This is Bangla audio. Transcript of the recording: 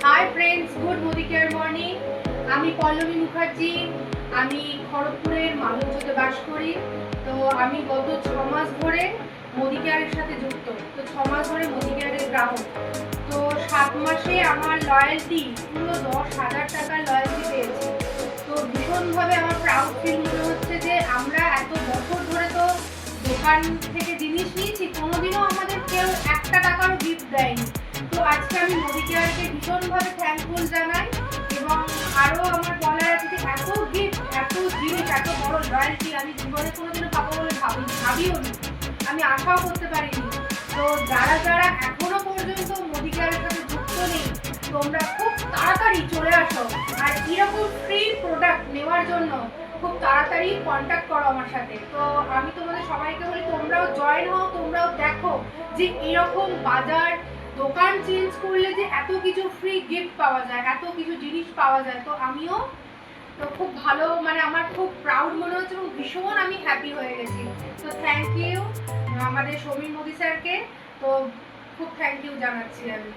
Hi friends, good Modi care morning. আমি পল্লবী মুখার্জি। আমি খড়গপুরের মালঞ্চতে বাস করি। তো আমি গত 6 মাস ধরে মোদি কেয়ারের সাথে যুক্ত। তো 6 মাস ধরে মোদি কেয়ারের গ্রাহক। তো 7 মাসে আমার লয়্যালটি পুরো 10,000 টাকার লয়্যালটি পেয়েছি। তো ভীষণভাবে আমার প্রাউড ফিল মনে হচ্ছে যে আমরা এত বছর ধরে তো দোকান থেকে জিনিস নিয়েছি, কোনোদিনও আমাদের কেউ 1 টাকারও গিফট দেয়নি। তো আজকে আমি মোদি কেয়ারকে ভীষণভাবে থ্যাঙ্কফুল জানাই। এবং আরও আমার বলার আছে যে এত গিফট, এত জিনিস, এত বড় লয়্যালটি আমি জীবনে কোনোদিনও পাবো বলে ভাবিও নি, আমি আশাও করতে পারিনি। তো যারা যারা এখনো পর্যন্ত মোদি কেয়ারের সাথে যুক্ত নেই, তোমরা খুব তাড়াতাড়ি চলে আসো। আর এরকম ফ্রি প্রোডাক্ট নেওয়ার জন্য খুব তাড়াতাড়ি কন্ট্যাক্ট করো আমার সাথে। তো আমি তোমাদের সবাইকে বলি, তোমরাও জয়েন হও, তোমরাও দেখো যে এরকম বাজার দোকান চেঞ্জ করলে যে এত কিছু ফ্রি গিফট পাওয়া যায়, এত কিছু জিনিস পাওয়া যায়। তো আমিও তো খুব ভালো, মানে আমার খুব প্রাউড মনে হচ্ছে এবং ভীষণ আমি হ্যাপি হয়ে গেছি। তো থ্যাংক ইউ আমাদের সমীর মোদি স্যারকে। তো খুব থ্যাংক ইউ জানাচ্ছি আমি।